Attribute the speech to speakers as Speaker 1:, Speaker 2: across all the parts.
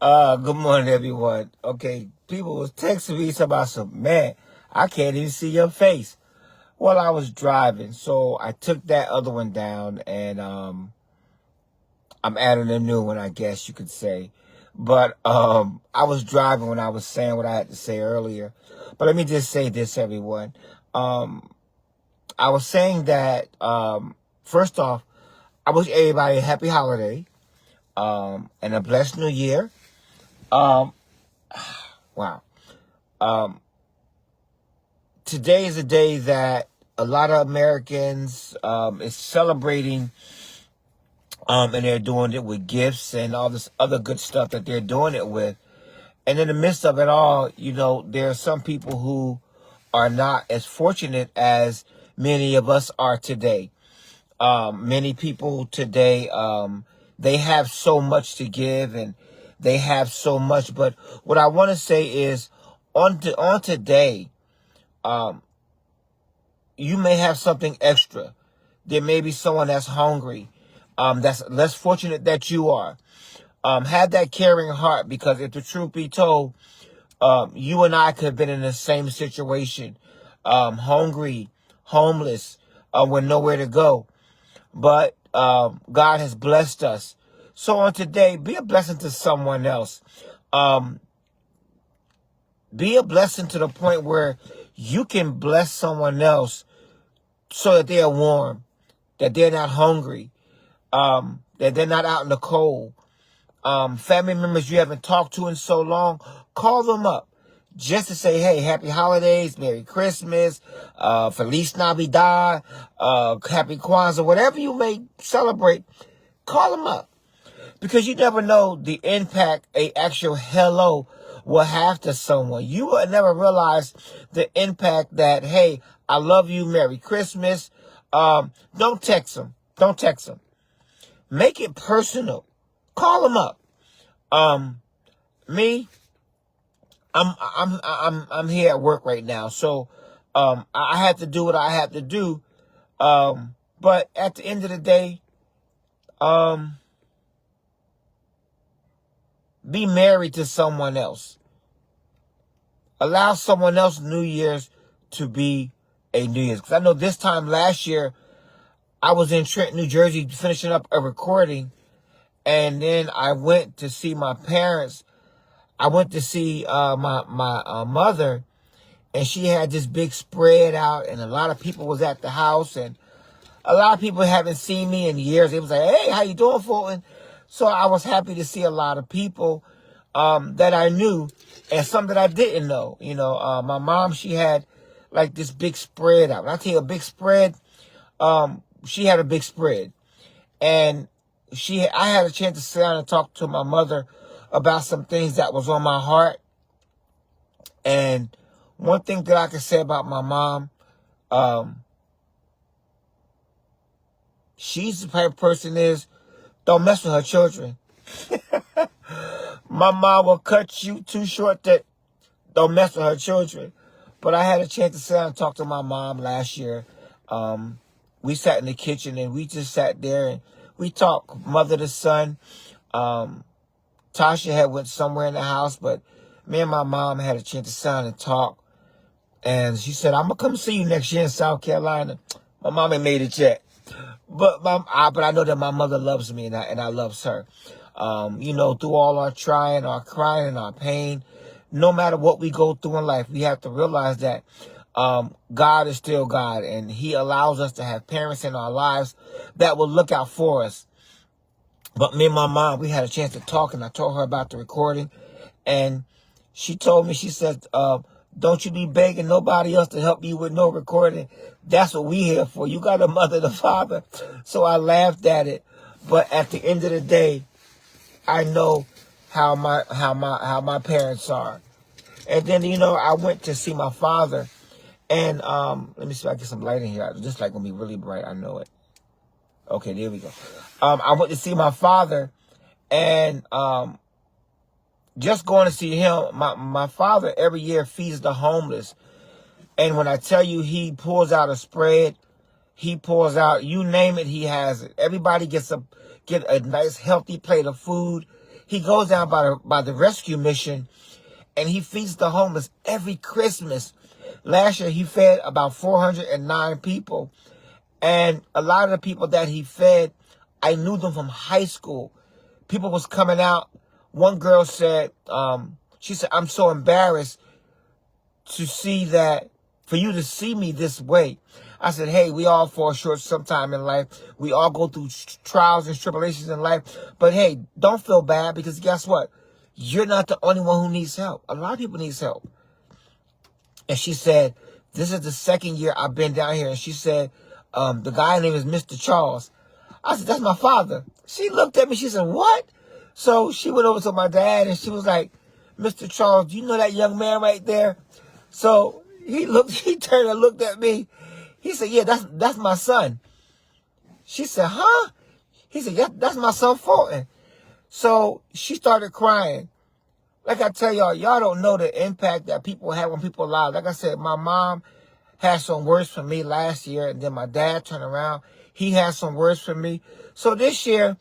Speaker 1: Good morning, everyone. Okay, people was texting me about some, man, I can't even see your face. Well, I was driving, so I took that other one down, and I'm adding a new one, I guess you could say. But I was driving when I was saying what I had to say earlier. But let me just say this, everyone. I was saying that first off, I wish everybody a happy holiday and a blessed new year. Um, wow. Um, Today is a day that a lot of Americans is celebrating, and they're doing it with gifts and all this other good stuff that they're doing it with. And in the midst of it all, there are some people who are not as fortunate as many of us are today. Many people today, they have so much to give and they have so much. But what I want to say is on today, you may have something extra. There may be someone that's hungry, that's less fortunate that you are. Have that caring heart, because if the truth be told, you and I could have been in the same situation, hungry, homeless, with nowhere to go. But God has blessed us. So on today, be a blessing to someone else. Be a blessing to the point where you can bless someone else so that they are warm, that they're not hungry, that they're not out in the cold. Family members you haven't talked to in so long, call them up just to say, hey, happy holidays, Merry Christmas, Feliz Navidad, Happy Kwanzaa, whatever you may celebrate, call them up. Because you never know the impact a actual hello will have to someone. You will never realize the impact that, hey, I love you, Merry Christmas. Don't text them. Don't text them. Make it personal. Call them up. Me, I'm here at work right now, so I have to do what I have to do. But at the end of the day, be married to someone else. Allow someone else New Year's to be a New Year's. Because I know this time last year, I was in Trenton, New Jersey, finishing up a recording. And then I went to see my parents. I went to see my mother. And she had this big spread out. And a lot of people was at the house. And a lot of people haven't seen me in years. They was like, hey, how you doing, Fulton? So I was happy to see a lot of people that I knew and some that I didn't know. My mom, she had like this big spread out. When I tell you a big spread, she had a big spread. And I had a chance to sit down and talk to my mother about some things that was on my heart. And one thing that I can say about my mom, she's the type of person is, don't mess with her children. My mom will cut you too short that don't mess with her children. But I had a chance to sit down and talk to my mom last year. We sat in the kitchen and we just sat there and we talked mother to son. Tasha had went somewhere in the house, but me and my mom had a chance to sit down and talk. And she said, I'm going to come see you next year in South Carolina. My mom ain't made it yet. But I know that my mother loves me and I loves her. Through all our trying, our crying, and our pain, no matter what we go through in life, we have to realize that God is still God, and He allows us to have parents in our lives that will look out for us. But me and my mom, we had a chance to talk, and I told her about the recording, and she told me, she said, don't you be begging nobody else to help you with no recording. That's what we here for. You got a mother and a father. So I laughed at it. But at the end of the day, I know how my parents are. And then, I went to see my father. And let me see if I can get some light in here. This light gonna be really bright. I know it. Okay, there we go. I went to see my father, and just going to see him. My father every year feeds the homeless. And when I tell you he pulls out a spread, he pours out, you name it, he has it. Everybody get a nice healthy plate of food. He goes down by the rescue mission, and he feeds the homeless every Christmas. Last year, he fed about 409 people. And a lot of the people that he fed, I knew them from high school. People was coming out. One girl said, she said, I'm so embarrassed to see that, for you to see me this way. I said, hey, we all fall short sometime in life. We all go through trials and tribulations in life. But hey, don't feel bad, because guess what? You're not the only one who needs help. A lot of people need help. And she said, this is the second year I've been down here. And she said, the guy's name is Mr. Charles. I said, that's my father. She looked at me. She said, what? So she went over to my dad, and she was like, Mr. Charles, do you know that young man right there? So he turned and looked at me. He said, yeah, that's my son. She said, huh? He said, yeah, that's my son Fulton. So she started crying. Like I tell y'all don't know the impact that people have on people's lives. Like I said, my mom had some words for me last year, and then my dad turned around. He had some words for me. So this year,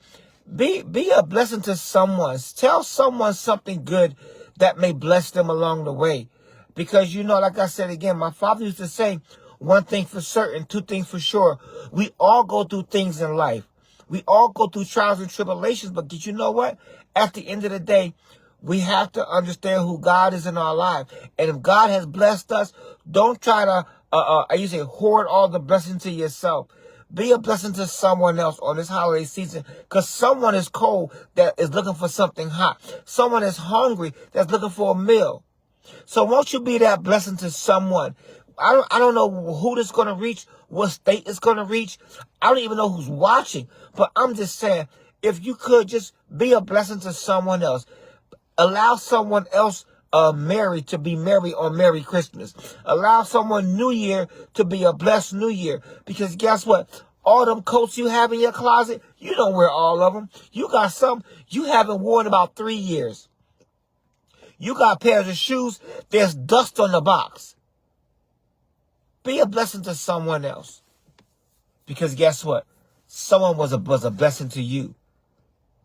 Speaker 1: be a blessing to someone. Tell someone something good that may bless them along the way. Because, like I said again, my father used to say, one thing for certain, two things for sure. We all go through things in life. We all go through trials and tribulations. But did you know what? At the end of the day, we have to understand who God is in our life. And if God has blessed us, don't try to, hoard all the blessings to yourself. Be a blessing to someone else on this holiday season, because someone is cold that is looking for something hot. Someone is hungry that's looking for a meal. So won't you be that blessing to someone? I don't know who this is going to reach, what state it's going to reach. I don't even know who's watching. But I'm just saying, if you could just be a blessing to someone else. Allow someone else merry to be merry on Merry Christmas. Allow someone New Year to be a blessed New Year. Because guess what? All them coats you have in your closet, you don't wear all of them. You got some you haven't worn in about 3 years. You got pairs of shoes, there's dust on the box. Be a blessing to someone else. Because guess what? Someone was a blessing to you.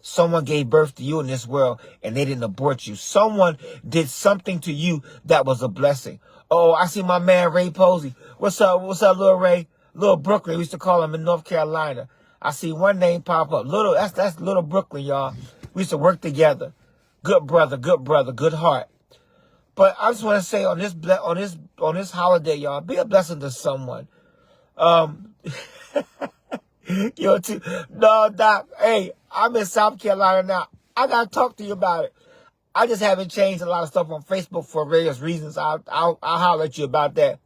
Speaker 1: Someone gave birth to you in this world, and they didn't abort you. Someone did something to you that was a blessing. Oh, I see my man Ray Posey. What's up, little Ray? Little Brooklyn. We used to call him in North Carolina. I see one name pop up. That's Little Brooklyn, y'all. We used to work together. Good brother, good heart. But I just want to say on this holiday, y'all, be a blessing to someone. No, Doc. Hey, I'm in South Carolina now. I gotta talk to you about it. I just haven't changed a lot of stuff on Facebook for various reasons. I'll holler at you about that.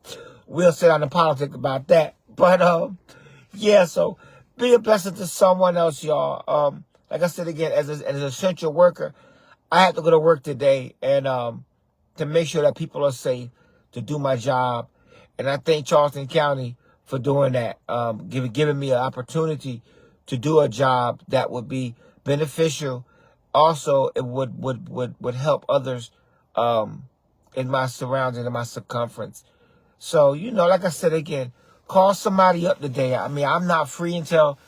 Speaker 1: We'll sit on the politics about that. But yeah. So be a blessing to someone else, y'all. Like I said again, as an essential worker, I have to go to work today, and to make sure that people are safe, to do my job, and I thank Charleston County for doing that, giving me an opportunity to do a job that would be beneficial. Also, it would help others in my surroundings, in my circumference. So, like I said again, call somebody up today. I mean, I'm not free until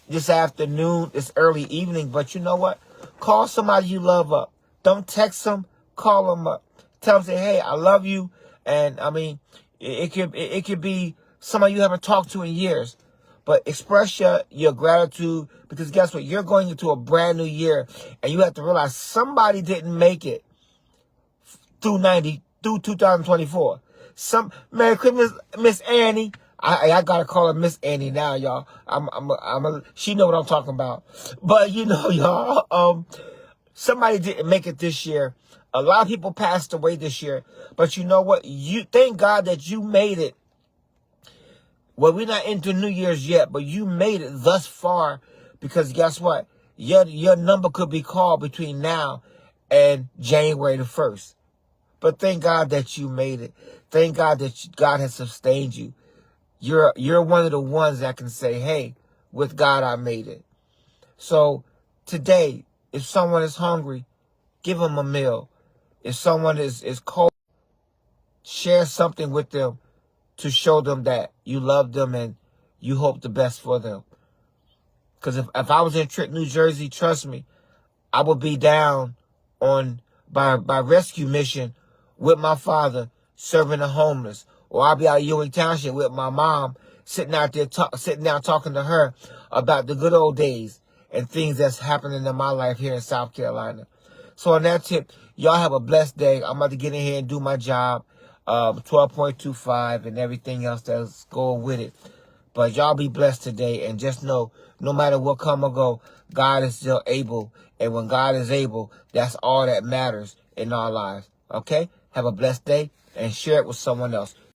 Speaker 1: this afternoon, this early evening, but you know what? Call somebody you love up. Don't text them, call them up. Tell them, say, hey, I love you. And I mean, it could be somebody you haven't talked to in years. But express your gratitude, because guess what? You're going into a brand new year, and you have to realize somebody didn't make it through 2024. Merry Christmas, Miss Annie. I gotta call her Miss Annie now, y'all. She know what I'm talking about. But y'all, somebody didn't make it this year. A lot of people passed away this year. But you know what? Thank God that you made it. Well, we're not into New Year's yet, but you made it thus far, because guess what? Your number could be called between now and January the 1st. But thank God that you made it. Thank God that God has sustained you. You're one of the ones that can say, hey, with God I made it. So today, if someone is hungry, give them a meal. If someone is cold, share something with them to show them that you love them and you hope the best for them. Because if I was in Trenton, New Jersey, trust me, I will be down on by rescue mission with my father serving the homeless, or I'll be out of Ewing Township with my mom sitting down talking to her about the good old days and things that's happening in my life here in South Carolina. So on that tip, y'all have a blessed day. I'm about to get in here and do my job, 12.25 and everything else that's going with it. But y'all be blessed today, and just know, no matter what come or go, God is still able. And when God is able, that's all that matters in our lives. Okay? Have a blessed day and share it with someone else.